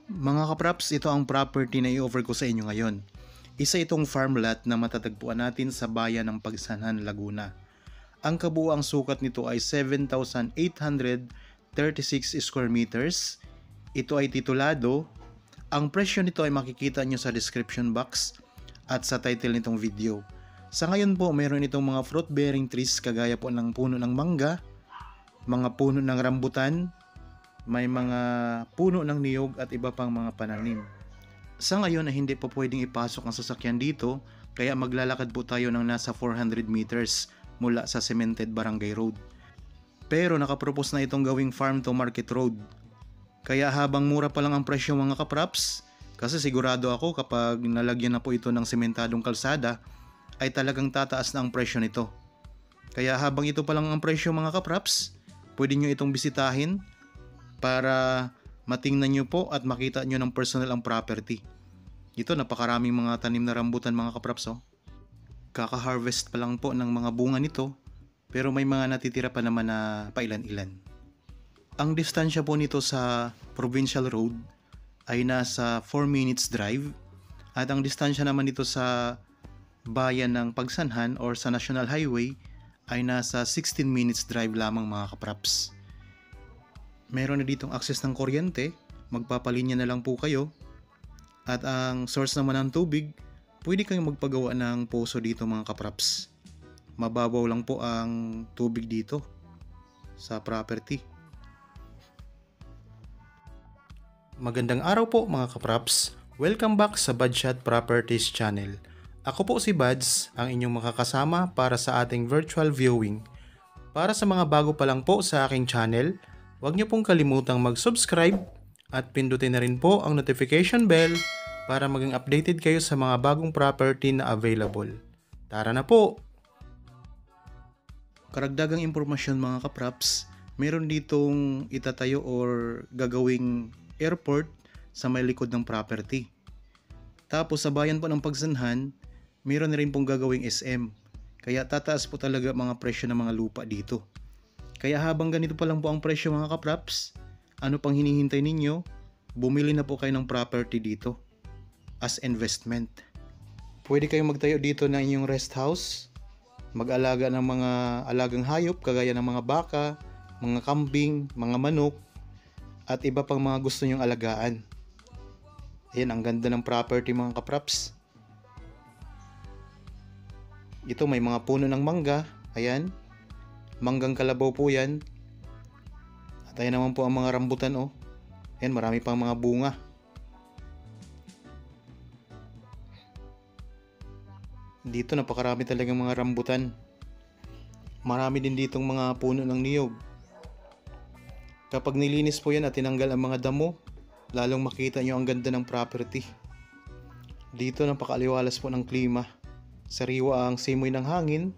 Mga kapraps, ito ang property na i-offer ko sa inyo ngayon. Isa itong farm lot na matatagpuan natin sa bayan ng Pagsanhan, Laguna. Ang kabuuang sukat nito ay 7,836 square meters. Ito ay titulado. Ang presyo nito ay makikita nyo sa description box at sa title nitong video. Sa ngayon po, mayroon itong mga fruit bearing trees kagaya po ng puno ng mangga, mga puno ng rambutan, may mga puno ng niyog at iba pang mga pananim. Sa ngayon ay hindi po pwedeng ipasok ang sasakyan dito, kaya maglalakad po tayo ng nasa 400 meters mula sa cemented barangay road. Pero nakapropose na itong gawing farm to market road. Kaya habang mura pa lang ang presyo mga kapraps, kasi sigurado ako kapag nalagyan na po ito ng sementadong kalsada, ay talagang tataas na ang presyo nito. Kaya habang ito pa lang ang presyo mga kapraps, pwede nyo itong bisitahin para matingnan nyo po at makita nyo ng personal ang property. Ito, napakaraming mga tanim na rambutan mga kapraps. Kaka-harvest pa lang po ng mga bunga nito, pero may mga natitira pa naman na pailan-ilan. Ang distansya po nito sa Provincial Road ay nasa 4 minutes drive, at ang distansya naman nito sa bayan ng Pagsanhan or sa National Highway ay nasa 16 minutes drive lamang mga kapraps. Meron na ditong access ng kuryente, magpapalinya na lang po kayo. At ang source naman ng tubig, pwede kayong magpagawa ng poso dito mga kapraps. Mababaw lang po ang tubig dito sa property. Magandang araw po mga kapraps. Welcome back sa Budshot Properties channel. Ako po si Buds, ang inyong makakasama para sa ating virtual viewing. Para sa mga bago pa lang po sa aking channel, huwag niyo pong kalimutang mag-subscribe at pindutin na rin po ang notification bell para maging updated kayo sa mga bagong property na available. Tara na po! Karagdagang impormasyon mga kapraps, meron ditong itatayo or gagawing airport sa may likod ng property. Tapos sa bayan po ng Pagsanhan, meron na rin pong gagawing SM. Kaya tataas po talaga mga presyo ng mga lupa dito. Kaya habang ganito pa lang po ang presyo mga kapraps, ano pang hinihintay ninyo? Bumili na po kayo ng property dito as investment. Pwede kayong magtayo dito ng inyong rest house, mag-alaga ng mga alagang hayop kagaya ng mga baka, mga kambing, mga manok, at iba pang mga gusto nyong alagaan. Ayan, ang ganda ng property mga kapraps. Ito may mga puno ng mangga, ayan. Manggang kalabaw po yan. At ayan naman po ang mga rambutan oh. Ayan, marami pang mga bunga. Dito napakarami talagang mga rambutan. Marami din ditong mga puno ng niyog. Kapag nilinis po yan at tinanggal ang mga damo, lalong makita nyo ang ganda ng property. Dito napakaaliwalas po ng klima. Sariwa ang simoy ng hangin.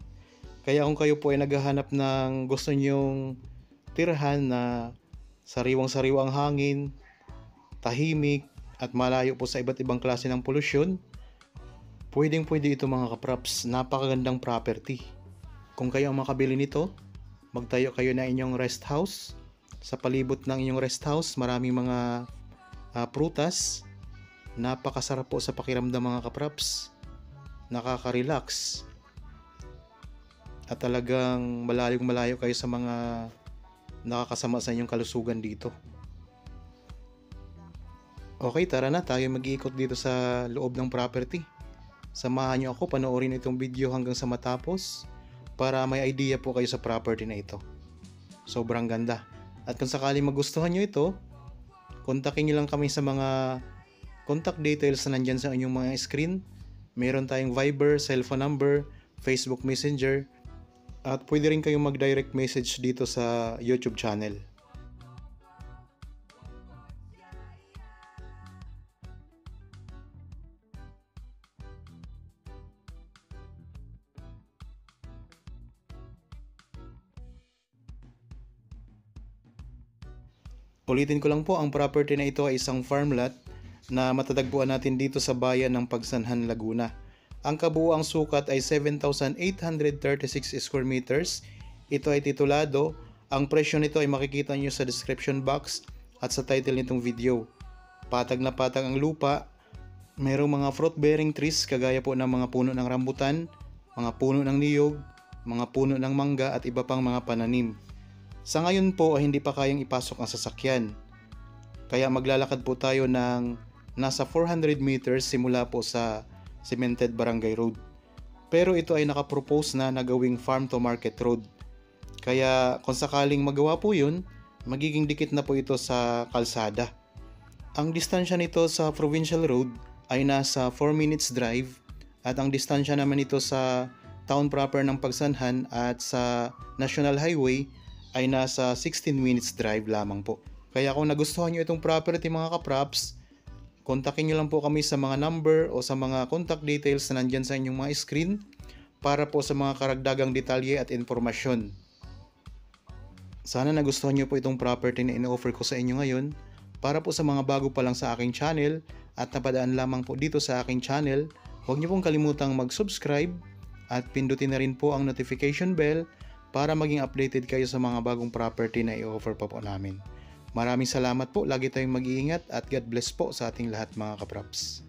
Kaya kung kayo po ay naghahanap ng gusto nyong tirahan na sariwang-sariwang hangin, tahimik, at malayo po sa iba't ibang klase ng polusyon, pwedeng-pwede ito mga kapraps. Napakagandang property. Kung kayo ang makabili nito, magtayo kayo na inyong rest house. Sa palibot ng inyong rest house, maraming mga prutas. Napakasarap po sa pakiramdam mga kapraps. Nakaka-relax. At talagang malayo kayo sa mga nakakasama sa inyong kalusugan dito. Okay, tara na tayo mag-iikot dito sa loob ng property. Samahan niyo ako, panoorin itong video hanggang sa matapos para may idea po kayo sa property na ito. Sobrang ganda. At kung sakaling magustuhan nyo ito, kontakin nyo lang kami sa mga contact details na nandyan sa inyong mga screen. Meron tayong Viber, cellphone number, Facebook Messenger, at pwede rin kayong mag-direct message dito sa YouTube channel. Ulitin ko lang po, ang property na ito ay isang farm lot na matatagpuan natin dito sa bayan ng Pagsanhan, Laguna. Ang kabuuang sukat ay 7,836 square meters. Ito ay titulado. Ang presyo nito ay makikita nyo sa description box at sa title nitong video. patag na patag ang lupa. Mayroong mga fruit-bearing trees kagaya po ng mga puno ng rambutan, mga puno ng niyog, mga puno ng mangga at iba pang mga pananim. Sa ngayon po ay hindi pa kayang ipasok ang sasakyan. Kaya maglalakad po tayo ng nasa 400 meters simula po sa cemented barangay road. Pero ito ay nakapropose na gawing farm to market road. Kaya kung sakaling magawa po yun, magiging dikit na po ito sa kalsada. Ang distansya nito sa provincial road ay nasa 4 minutes drive at ang distansya naman ito sa town proper ng Pagsanhan at sa national highway ay nasa 16 minutes drive lamang po. Kaya kung nagustuhan nyo itong property mga kaprops, kontakin nyo lang po kami sa mga number o sa mga contact details na nandyan sa inyong mga screen para po sa mga karagdagang detalye at informasyon. Sana nagustuhan nyo po itong property na in-offer ko sa inyo ngayon. Para po sa mga bago pa lang sa aking channel at napadaan lamang po dito sa aking channel, huwag nyo pong kalimutang mag-subscribe at pindutin na rin po ang notification bell para maging updated kayo sa mga bagong property na i-offer pa po namin. Maraming salamat po, lagi tayong mag-iingat at God bless po sa ating lahat mga kaprops.